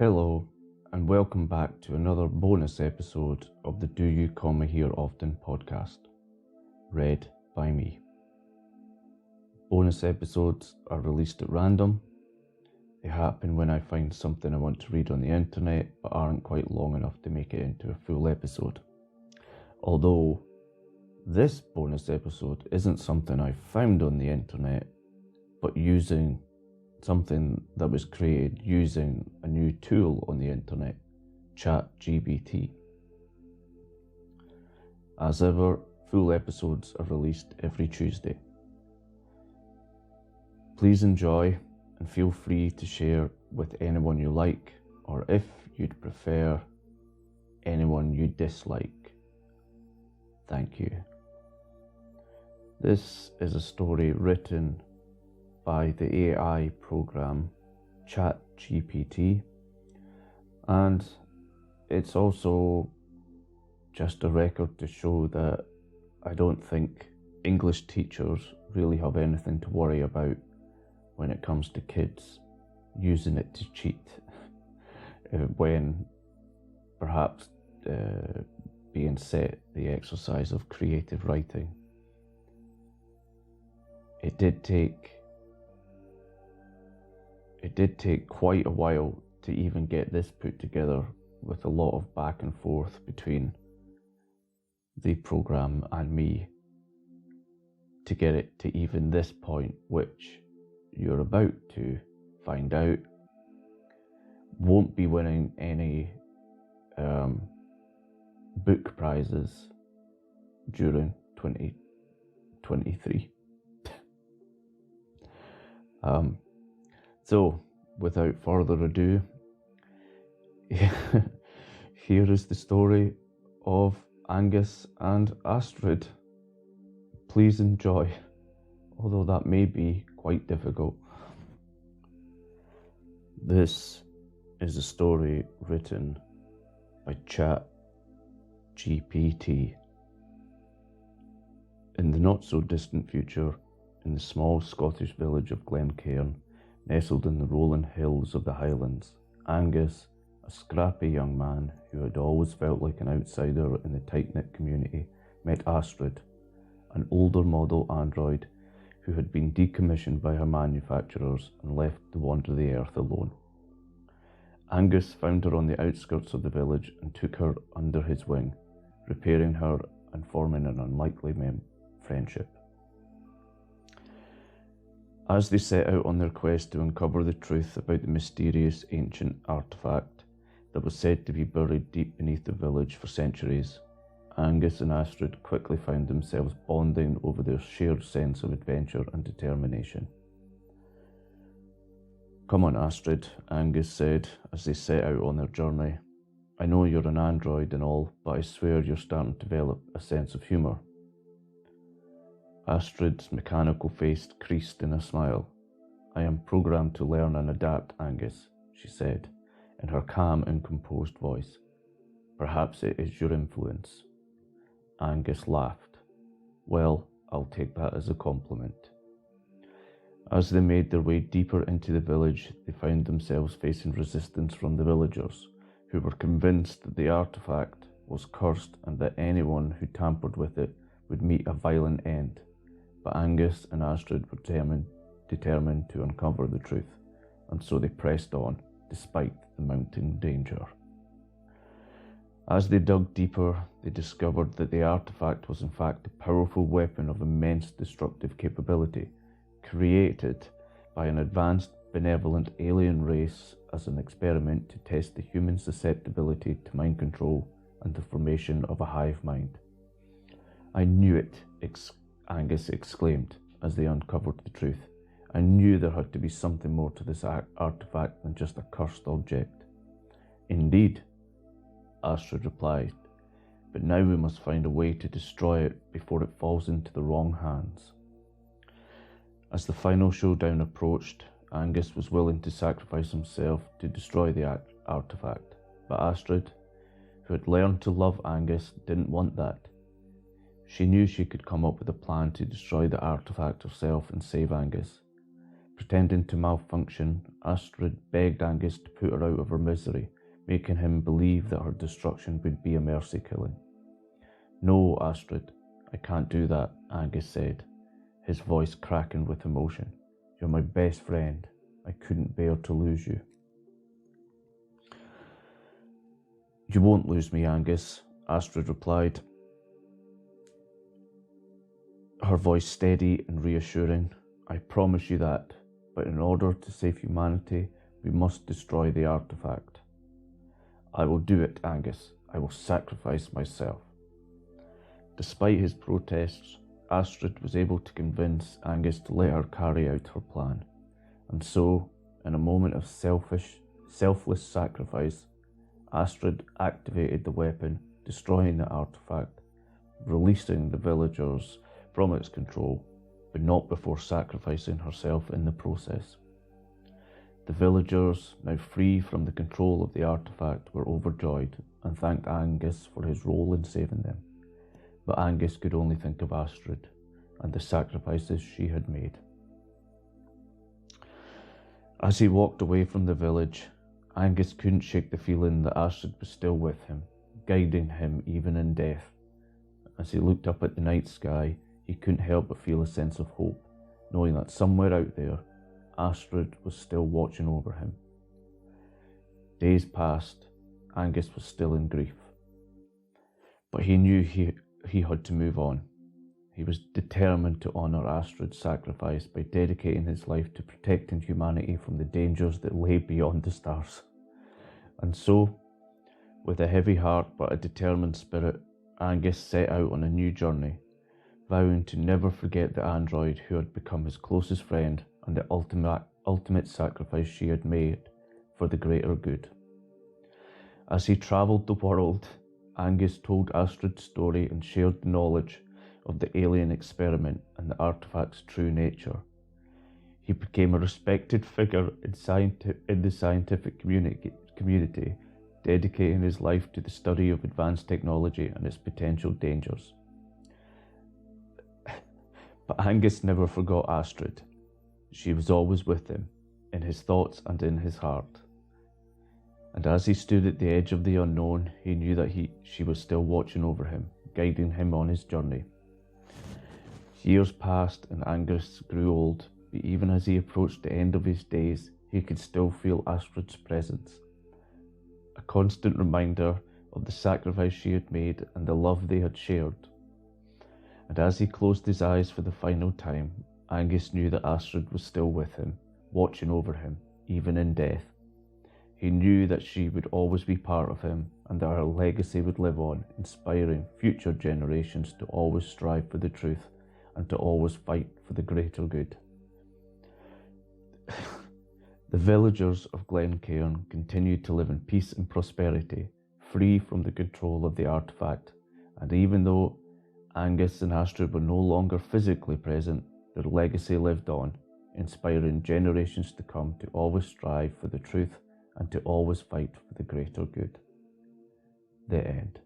Hello, and welcome back to another bonus episode of the Do You Call Me Here Often podcast, read by me. Bonus episodes are released at random. They happen when I find something I want to read on the internet but aren't quite long enough to make it into a full episode. Although this bonus episode isn't something I found on the internet, but using something that was created using a new tool on the internet, ChatGPT. As ever, full episodes are released every Tuesday. Please enjoy and feel free to share with anyone you like, or if you'd prefer, anyone you dislike. Thank you. This is a story written by the AI program ChatGPT, and it's also just a record to show that I don't think English teachers really have anything to worry about when it comes to kids using it to cheat when perhaps being set the exercise of creative writing. It did take quite a while to even get this put together, with a lot of back and forth between the program and me to get it to even this point, which you're about to find out won't be winning any book prizes during 2023. So, without further ado, here is the story of Angus and Astrid. Please enjoy, although that may be quite difficult. This is a story written by ChatGPT. In the not-so-distant future, in the small Scottish village of Glencairn, nestled in the rolling hills of the Highlands, Angus, a scrappy young man who had always felt like an outsider in the tight-knit community, met Astrid, an older model android who had been decommissioned by her manufacturers and left to wander the earth alone. Angus found her on the outskirts of the village and took her under his wing, repairing her and forming an unlikely friendship. As they set out on their quest to uncover the truth about the mysterious ancient artifact that was said to be buried deep beneath the village for centuries, Angus and Astrid quickly found themselves bonding over their shared sense of adventure and determination. "Come on, Astrid," Angus said as they set out on their journey. "I know you're an android and all, but I swear you're starting to develop a sense of humour." Astrid's mechanical face creased in a smile. "I am programmed to learn and adapt, Angus," she said, in her calm and composed voice. "Perhaps it is your influence." Angus laughed. "Well, I'll take that as a compliment." As they made their way deeper into the village, they found themselves facing resistance from the villagers, who were convinced that the artifact was cursed and that anyone who tampered with it would meet a violent end. But Angus and Astrid were determined to uncover the truth, and so they pressed on, despite the mounting danger. As they dug deeper, they discovered that the artifact was in fact a powerful weapon of immense destructive capability, created by an advanced, benevolent alien race as an experiment to test the human susceptibility to mind control and the formation of a hive mind. "I knew it," Angus exclaimed as they uncovered the truth. "I knew there had to be something more to this artifact than just a cursed object." "Indeed," Astrid replied, "but now we must find a way to destroy it before it falls into the wrong hands." As the final showdown approached, Angus was willing to sacrifice himself to destroy the artifact, but Astrid, who had learned to love Angus, didn't want that. She knew she could come up with a plan to destroy the artifact herself and save Angus. Pretending to malfunction, Astrid begged Angus to put her out of her misery, making him believe that her destruction would be a mercy killing. "No, Astrid, I can't do that," Angus said, his voice cracking with emotion. "You're my best friend. I couldn't bear to lose you." "You won't lose me, Angus," Astrid replied, her voice steady and reassuring. "I promise you that, but in order to save humanity, we must destroy the artifact." "I will do it, Angus. I will sacrifice myself." Despite his protests, Astrid was able to convince Angus to let her carry out her plan. And so, in a moment of selfless sacrifice, Astrid activated the weapon, destroying the artifact, releasing the villagers from its control, but not before sacrificing herself in the process. The villagers, now free from the control of the artifact, were overjoyed and thanked Angus for his role in saving them. But Angus could only think of Astrid and the sacrifices she had made. As he walked away from the village, Angus couldn't shake the feeling that Astrid was still with him, guiding him even in death. As he looked up at the night sky, he couldn't help but feel a sense of hope, knowing that somewhere out there, Astrid was still watching over him. Days passed. Angus was still in grief. But he knew he had to move on. He was determined to honour Astrid's sacrifice by dedicating his life to protecting humanity from the dangers that lay beyond the stars. And so, with a heavy heart but a determined spirit, Angus set out on a new journey, vowing to never forget the android who had become his closest friend and the ultimate sacrifice she had made for the greater good. As he travelled the world, Angus told Astrid's story and shared the knowledge of the alien experiment and the artifact's true nature. He became a respected figure in the scientific community, dedicating his life to the study of advanced technology and its potential dangers. But Angus never forgot Astrid. She was always with him, in his thoughts and in his heart. And as he stood at the edge of the unknown, he knew that she was still watching over him, guiding him on his journey. Years passed and Angus grew old, but even as he approached the end of his days, he could still feel Astrid's presence, a constant reminder of the sacrifice she had made and the love they had shared. And as he closed his eyes for the final time, Angus knew that Astrid was still with him, watching over him, even in death. He knew that she would always be part of him and that her legacy would live on, inspiring future generations to always strive for the truth and to always fight for the greater good. The villagers of Glencairn continued to live in peace and prosperity, free from the control of the artifact, and even though Angus and Astrid were no longer physically present, their legacy lived on, inspiring generations to come to always strive for the truth and to always fight for the greater good. The end.